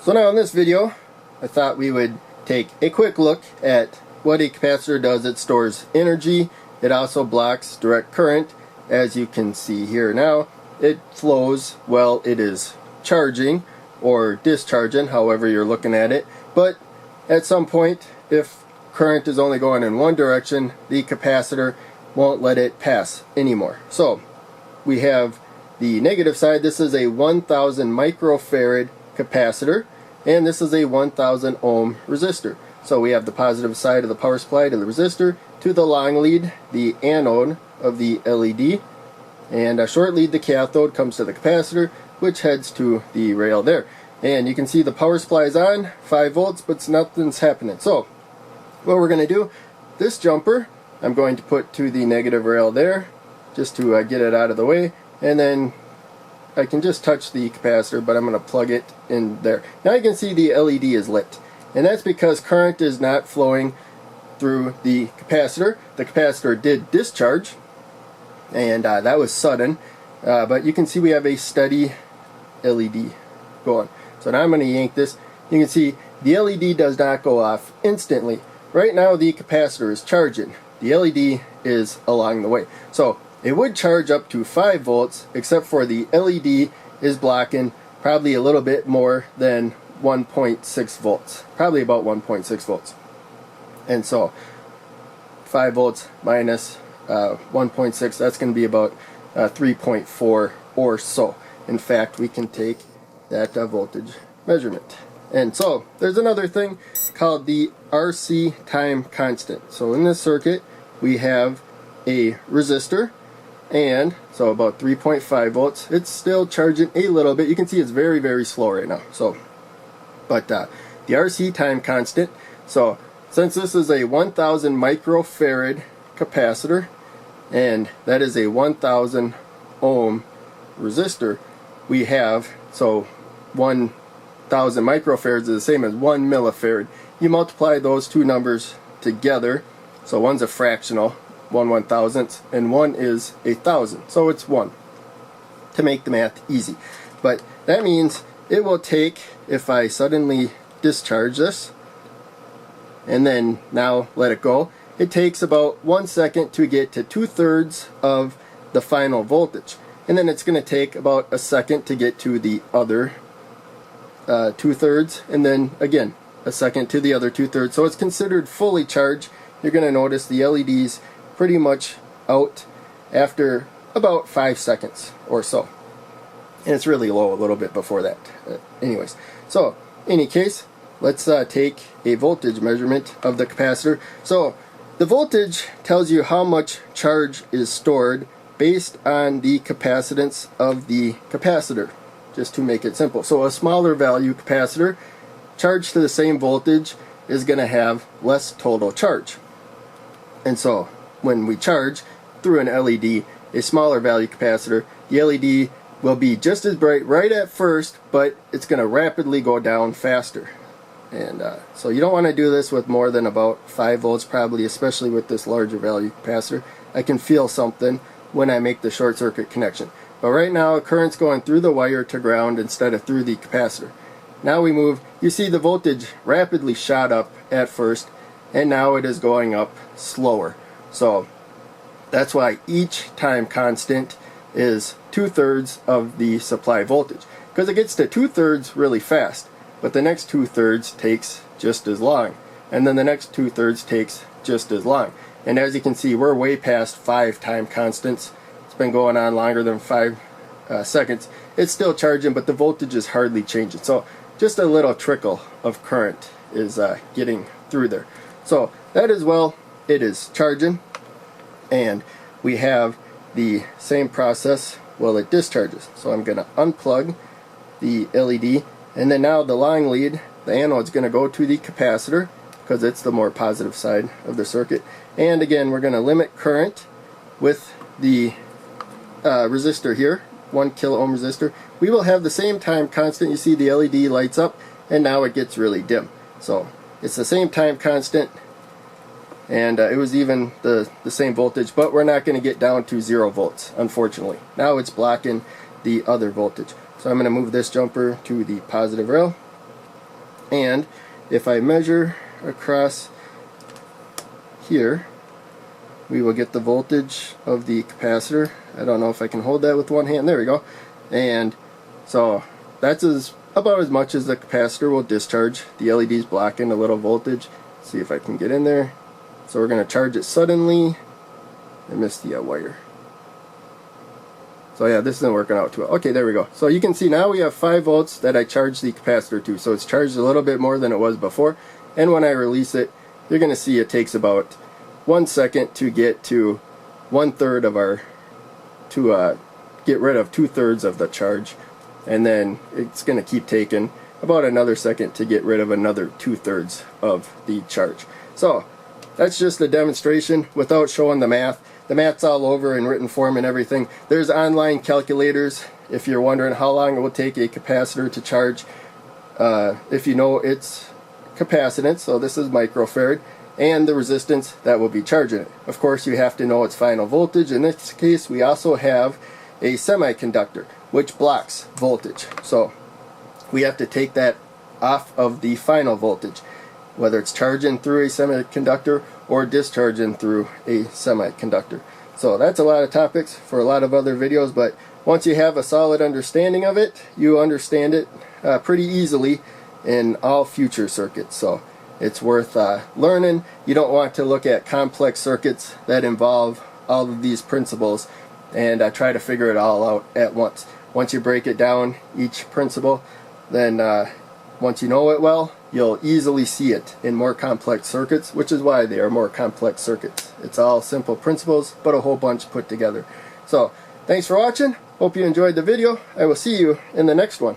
So now in this video, I thought we would take a quick look at what a capacitor does. It stores energy. It also blocks direct current. As you can see here now, it flows while it is charging or discharging, however you're looking at it. But at some point, if current is only going in one direction, the capacitor won't let it pass anymore. So we have the negative side. This is a 1000 microfarad capacitor, and this is a 1000 ohm resistor. So we have the positive side of the power supply to the resistor, to the long lead, the anode of the LED, and a short lead, the cathode, comes to the capacitor, which heads to the rail there. And you can see the power supply is on, 5 volts, but nothing's happening. So what we're going to do, this jumper I'm going to put to the negative rail there, just to get it out of the way, and then I can just touch the capacitor, but I'm going to plug it in there. Now you can see the LED is lit, and that's because current is not flowing through the capacitor. The capacitor did discharge, and that was sudden, but you can see we have a steady LED going. So now I'm going to yank this. You can see the LED does not go off instantly. Right now the capacitor is charging. The LED is along the way. So it would charge up to 5 volts, except for the LED is blocking probably a little bit more than 1.6 volts. Probably about 1.6 volts. And so 5 volts minus 1.6, that's going to be about 3.4 or so. In fact, we can take that voltage measurement. And so there's another thing called the RC time constant. So in this circuit we have a resistor, and so about 3.5 volts. It's still charging a little bit. You can see it's very, very slow right now. So, but the RC time constant, so since this is a 1000 microfarad capacitor, and that is a 1000 ohm resistor, we have, so 1000 microfarads is the same as 1 millifarad. You multiply those two numbers together, so one's a fractional, 1/1000th, and one is 1000, so it's 1, to make the math easy. But that means it will take, if I suddenly discharge this and then now let it go, it takes about 1 second to get to 2/3 of the final voltage, and then it's going to take about a second to get to the other 2/3, and then again a second to the other 2/3. So it's considered fully charged. You're going to notice the LEDs pretty much out after about 5 seconds or so, and it's really low a little bit before that. Anyways, so in any case, let's take a voltage measurement of the capacitor. So the voltage tells you how much charge is stored based on the capacitance of the capacitor, just to make it simple. So a smaller value capacitor charged to the same voltage is going to have less total charge. And so when we charge through an LED, a smaller value capacitor, the LED will be just as bright right at first, but it's going to rapidly go down faster. And so you don't want to do this with more than about 5 volts probably, especially with this larger value capacitor. I can feel something when I make the short circuit connection. But right now current's going through the wire to ground instead of through the capacitor. Now we move, you see the voltage rapidly shot up at first, and now it is going up slower. So that's why each time constant is 2/3 of the supply voltage, because it gets to 2/3 really fast, but the next 2/3 takes just as long, and then the next 2/3 takes just as long. And as you can see, we're way past 5 time constants. It's been going on longer than 5 seconds. It's still charging, but the voltage is hardly changing. So just a little trickle of current is getting through there. So that is, well, it is charging, and we have the same process while it discharges. So I'm going to unplug the LED, and then now the long lead, the anode, is going to go to the capacitor because it's the more positive side of the circuit. And again, we're going to limit current with the resistor here, 1 kilo ohm resistor. We will have the same time constant. You see the LED lights up, and now it gets really dim. So it's the same time constant, and it was even the same voltage, but we're not going to get down to 0 volts, unfortunately. Now it's blocking the other voltage. So I'm going to move this jumper to the positive rail, And if I measure across here, we will get the voltage of the capacitor. I don't know if I can hold that with one hand. There we go. And so that's about as much as the capacitor will discharge. The LED's blocking a little voltage. See if I can get in there. So we're going to charge it suddenly. I missed the wire. So yeah, this isn't working out too well. Okay, there we go. So you can see now we have 5 volts that I charged the capacitor to. So it's charged a little bit more than it was before. And when I release it, you're going to see it takes about 1 second to get to 1/3 of our, get rid of 2/3 of the charge. And then it's going to keep taking about another second to get rid of another 2/3 of the charge. So that's just a demonstration without showing the math. The math's all over in written form and everything. There's online calculators if you're wondering how long it will take a capacitor to charge. If you know its capacitance, so this is microfarad, and the resistance that will be charging it. Of course, you have to know its final voltage. In this case, we also have a semiconductor, which blocks voltage. So we have to take that off of the final voltage, whether it's charging through a semiconductor or discharging through a semiconductor. So that's a lot of topics for a lot of other videos, but once you have a solid understanding of it, you understand it pretty easily in all future circuits. So it's worth learning. You don't want to look at complex circuits that involve all of these principles and try to figure it all out at once. Once you break it down, each principle, then once you know it well, you'll easily see it in more complex circuits, which is why they are more complex circuits. It's all simple principles, but a whole bunch put together. So, thanks for watching. Hope you enjoyed the video. I will see you in the next one.